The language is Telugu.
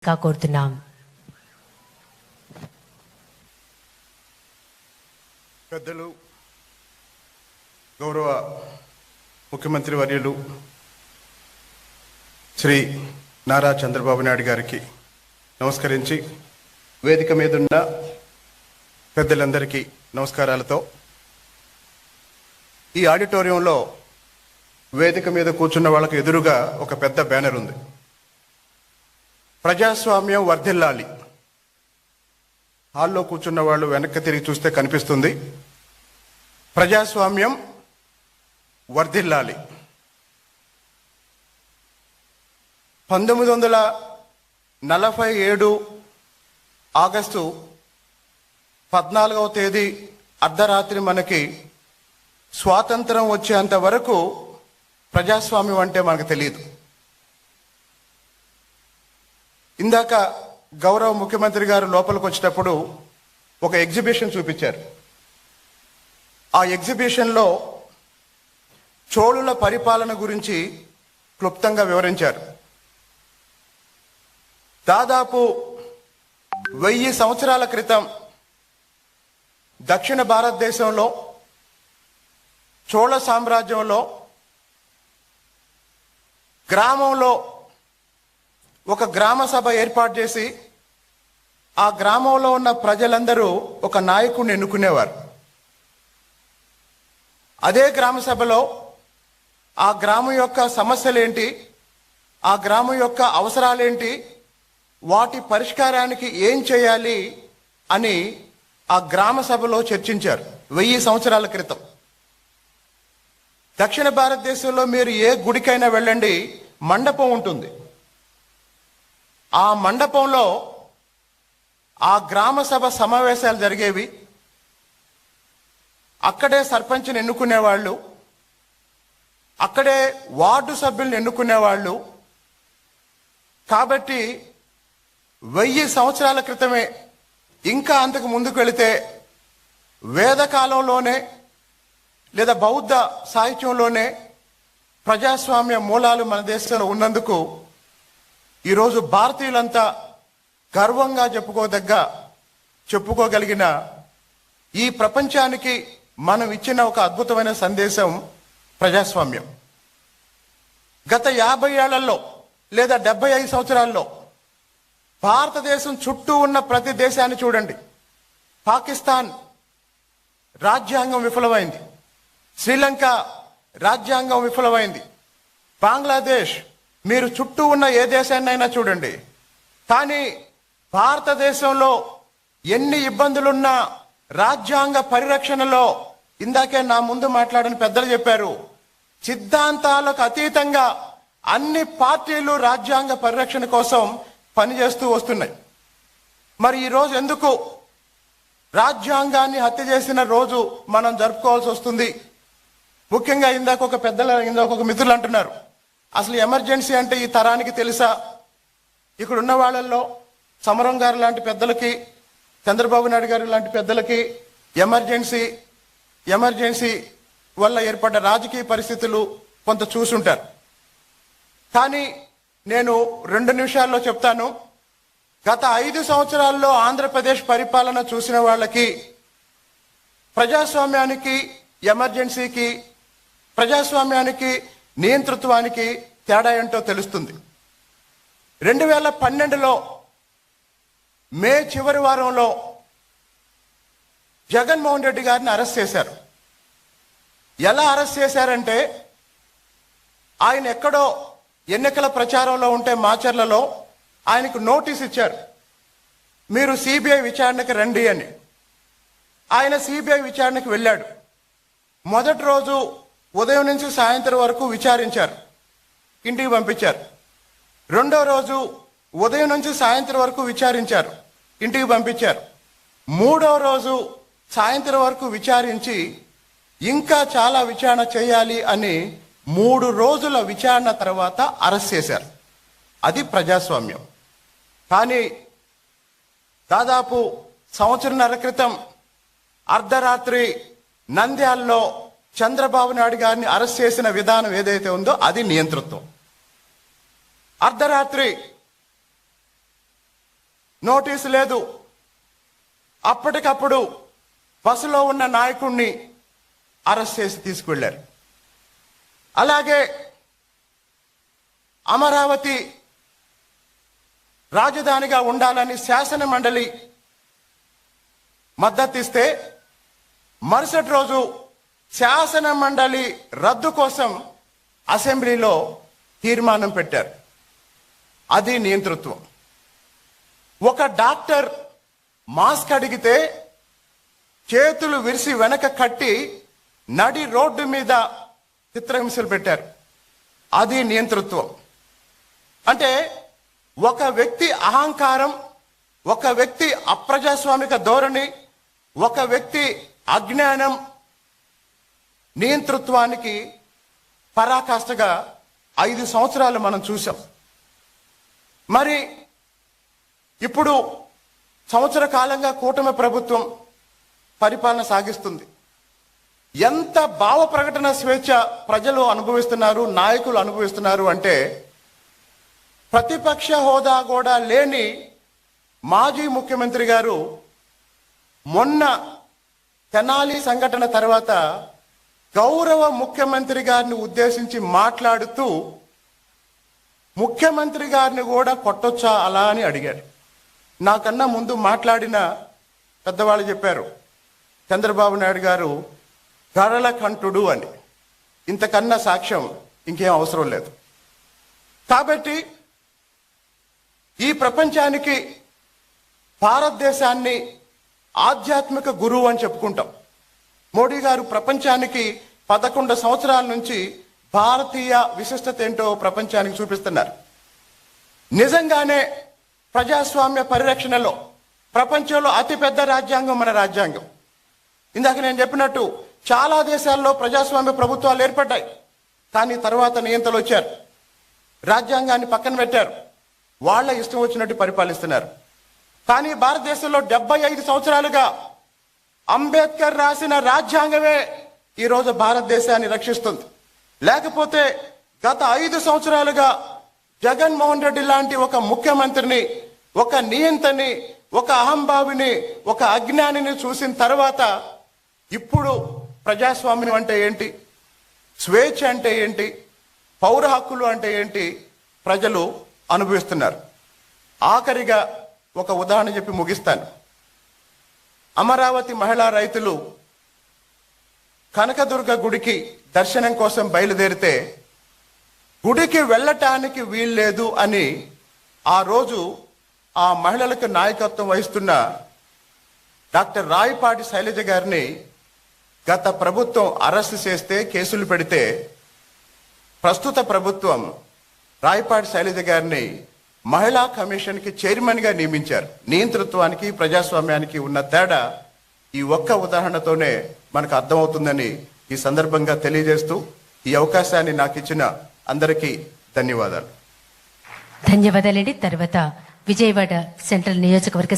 కోరుతున్నాం. పెద్దలు, గౌరవ ముఖ్యమంత్రి వర్యులు శ్రీ నారా చంద్రబాబు నాయుడు గారికి నమస్కరించి, వేదిక మీదున్న పెద్దలందరికీ నమస్కారాలతో, ఈ ఆడిటోరియంలో వేదిక మీద కూర్చున్న వాళ్ళకు ఎదురుగా ఒక పెద్ద బ్యానర్ ఉంది. ప్రజాస్వామ్యం వర్ధిల్లాలి. హాల్లో కూర్చున్న వాళ్ళు వెనక్కి తిరిగి చూస్తే కనిపిస్తుంది, ప్రజాస్వామ్యం వర్ధిల్లాలి. 1947 ఆగస్టు 14వ తేదీ అర్ధరాత్రి మనకి స్వాతంత్రం వచ్చేంత వరకు ప్రజాస్వామ్యం అంటే మనకు తెలియదు. ఇందాక గౌరవ ముఖ్యమంత్రి గారు లోపలికి వచ్చేటప్పుడు ఒక ఎగ్జిబిషన్ చూపించారు. ఆ ఎగ్జిబిషన్లో చోళుల పరిపాలన గురించి క్లుప్తంగా వివరించారు. దాదాపు 1000 సంవత్సరాల క్రితం దక్షిణ భారతదేశంలో చోళ సామ్రాజ్యంలో గ్రామంలో ఒక గ్రామ సభ ఏర్పాటు చేసి ఆ గ్రామంలో ఉన్న ప్రజలందరూ ఒక నాయకుడిని ఎన్నుకునేవారు. అదే గ్రామ సభలో ఆ గ్రామం యొక్క సమస్యలేంటి, ఆ గ్రామం యొక్క అవసరాలేంటి, వాటి పరిష్కారానికి ఏం చేయాలి అని ఆ గ్రామ సభలో చర్చించారు 1000 సంవత్సరాల క్రితం. దక్షిణ భారతదేశంలో మీరు ఏ గుడికైనా వెళ్ళండి, మండపం ఉంటుంది. ఆ మండపంలో ఆ గ్రామ సభ సమావేశాలు జరిగేవి. అక్కడే సర్పంచ్ని ఎన్నుకునేవాళ్ళు, అక్కడే వార్డు సభ్యుల్ని ఎన్నుకునేవాళ్ళు. కాబట్టి 1000 సంవత్సరాల క్రితమే, ఇంకా అంతకు ముందుకు వెళితే వేదకాలంలోనే లేదా బౌద్ధ సాహిత్యంలోనే ప్రజాస్వామ్య మూలాలు మన దేశంలో ఉన్నందుకు ఈరోజు భారతీయులంతా గర్వంగా చెప్పుకోగలిగిన ఈ ప్రపంచానికి మనం ఇచ్చిన ఒక అద్భుతమైన సందేశం ప్రజాస్వామ్యం. గత 50 ఏళ్లలో లేదా 75 సంవత్సరాల్లో భారతదేశం చుట్టూ ఉన్న ప్రతి దేశాన్ని చూడండి. పాకిస్తాన్ రాజ్యాంగం విఫలమైంది, శ్రీలంక రాజ్యాంగం విఫలమైంది, బంగ్లాదేశ్, మీరు చుట్టూ ఉన్న ఏ దేశాన్నైనా చూడండి. కానీ భారతదేశంలో ఎన్ని ఇబ్బందులున్నా రాజ్యాంగ పరిరక్షణలో, ఇందాకే నా ముందు మాట్లాడిన పెద్దలు చెప్పారు, సిద్ధాంతాలకు అతీతంగా అన్ని పార్టీలు రాజ్యాంగ పరిరక్షణ కోసం పనిచేస్తూ వస్తున్నాయి. మరి ఈరోజు ఎందుకు రాజ్యాంగాన్ని హత్య చేసిన రోజు మనం జరుపుకోవాల్సి వస్తుంది? ముఖ్యంగా ఇందాక ఒక మిత్రులు అంటున్నారు, అసలు ఎమర్జెన్సీ అంటే ఈ తరానికి తెలుసా? ఇక్కడ ఉన్న వాళ్ళల్లో సమరం గారు లాంటి పెద్దలకి, చంద్రబాబు నాయుడు గారు లాంటి పెద్దలకి ఎమర్జెన్సీ వల్ల ఏర్పడ్డ రాజకీయ పరిస్థితులు కొంత చూసుంటారు. కానీ నేను 2 నిమిషాల్లో చెప్తాను. గత 5 సంవత్సరాల్లో ఆంధ్రప్రదేశ్ పరిపాలన చూసిన వాళ్ళకి ప్రజాస్వామ్యానికి, ఎమర్జెన్సీకి, ప్రజాస్వామ్యానికి, నియంతృత్వానికి తేడా ఏంటో తెలుస్తుంది. 2012లో మే చివరి వారంలో జగన్మోహన్ రెడ్డి గారిని అరెస్ట్ చేశారు. ఎలా అరెస్ట్ చేశారంటే, ఆయన ఎక్కడో ఎన్నికల ప్రచారంలో ఉంటే మాచర్లలో ఆయనకు నోటీస్ ఇచ్చారు, మీరు సిబిఐ విచారణకు రండి అని. ఆయన సిబిఐ విచారణకు వెళ్ళాడు. మొదటి రోజు ఉదయం నుంచి సాయంత్రం వరకు విచారించారు, ఇంటికి పంపించారు. రెండో రోజు ఉదయం నుంచి సాయంత్రం వరకు విచారించారు, ఇంటికి పంపించారు. మూడో రోజు సాయంత్రం వరకు విచారించి ఇంకా చాలా విచారణ చేయాలి అని 3 రోజుల విచారణ తర్వాత అరెస్ట్ చేశారు. అది ప్రజాస్వామ్యం. కానీ దాదాపు 1.5 సంవత్సరాల క్రితం అర్ధరాత్రి నంద్యాలలో చంద్రబాబు నాయుడు గారిని అరెస్ట్ చేసిన విధానం ఏదైతే ఉందో అది నియంతృత్వం. అర్ధరాత్రి నోటీసు లేదు. అప్పటికప్పుడు బస్సులో ఉన్న నాయకుడిని అరెస్ట్ చేసి తీసుకువెళ్లారు. అలాగే అమరావతి రాజధానిగా ఉండాలని శాసన మండలి మద్దతిస్తే మరుసటి రోజు శాసన మండలి రద్దు కోసం అసెంబ్లీలో తీర్మానం పెట్టారు. అది నియంతృత్వం. ఒక డాక్టర్ మాస్క్ అడిగితే చేతులు విరిసి వెనక కట్టి నడి రోడ్డు మీద చిత్రహింసలు పెట్టారు. అది నియంతృత్వం. అంటే ఒక వ్యక్తి అహంకారం, ఒక వ్యక్తి అప్రజాస్వామిక ధోరణి, ఒక వ్యక్తి అజ్ఞానం నియంతృత్వానికి పరాకాష్ఠగా 5 సంవత్సరాలు మనం చూసాం. మరి ఇప్పుడు సంవత్సర కాలంగా కూటమి ప్రభుత్వం పరిపాలన సాగిస్తుంది. ఎంత భావ ప్రకటన స్వేచ్ఛ ప్రజలు అనుభవిస్తున్నారు, నాయకులు అనుభవిస్తున్నారు అంటే ప్రతిపక్ష హోదా కూడా లేని మాజీ ముఖ్యమంత్రి గారు మొన్న తెనాలి సంఘటన తర్వాత గౌరవ ముఖ్యమంత్రి గారిని ఉద్దేశించి మాట్లాడుతూ ముఖ్యమంత్రి గారిని కూడా కొట్టొచ్చా అలా అని అడిగారు. నాకన్నా ముందు మాట్లాడిన పెద్దవాళ్ళు చెప్పారు, చంద్రబాబు నాయుడు గారు గరళ కంఠుడు అని. ఇంతకన్నా సాక్ష్యం ఇంకేం అవసరం లేదు. కాబట్టి ఈ ప్రపంచానికి భారతదేశాన్ని ఆధ్యాత్మిక గురువు అని చెప్పుకుంటాం. మోడీ గారు ప్రపంచానికి 11 సంవత్సరాల నుంచి భారతీయ విశిష్టత ఏంటో ప్రపంచానికి చూపిస్తున్నారు. నిజంగానే ప్రజాస్వామ్య పరిరక్షణలో ప్రపంచంలో అతిపెద్ద రాజ్యాంగం మన రాజ్యాంగం. ఇందాక నేను చెప్పినట్టు చాలా దేశాల్లో ప్రజాస్వామ్య ప్రభుత్వాలు ఏర్పడ్డాయి. కానీ తర్వాత నియంతలు వచ్చారు, రాజ్యాంగాన్ని పక్కన పెట్టారు, వాళ్ళ ఇష్టం వచ్చినట్టు పరిపాలిస్తున్నారు. కానీ భారతదేశంలో 75 సంవత్సరాలుగా అంబేద్కర్ రాసిన రాజ్యాంగమే ఈరోజు భారతదేశాన్ని రక్షిస్తుంది. లేకపోతే గత 5 సంవత్సరాలుగా జగన్మోహన్ రెడ్డి లాంటి ఒక ముఖ్యమంత్రిని, ఒక నియంతని, ఒక అహంభావిని, ఒక అజ్ఞానిని చూసిన తర్వాత ఇప్పుడు ప్రజాస్వామ్యం అంటే ఏంటి, స్వేచ్ఛ అంటే ఏంటి, పౌర హక్కులు అంటే ఏంటి ప్రజలు అనుభవిస్తున్నారు. ఆఖరిగా ఒక ఉదాహరణ చెప్పి ముగిస్తాను. అమరావతి మహిళా రైతులు కనకదుర్గ గుడికి దర్శనం కోసం బయలుదేరితే గుడికి వెళ్ళటానికి వీల్లేదు అని ఆ రోజు ఆ మహిళలకు నాయకత్వం వహిస్తున్న డాక్టర్ రాయపాటి శైలజ గారిని గత ప్రభుత్వం అరెస్ట్ చేస్తే, కేసులు పెడితే ప్రస్తుత ప్రభుత్వం రాయపాటి శైలజ గారిని మహిళా కమిషన్కి చైర్మన్ గా నియమించారు. నియంతృత్వానికి ప్రజాస్వామ్యానికి ఉన్న తేడా ఈ ఒక్క ఉదాహరణతోనే మనకు అర్థమవుతుందని ఈ సందర్భంగా తెలియజేస్తూ ఈ అవకాశాన్ని నాకు ఇచ్చిన అందరికీ ధన్యవాదాలు. ధన్యవాదాలండి. తర్వాత విజయవాడ సెంట్రల్ నియోజకవర్గ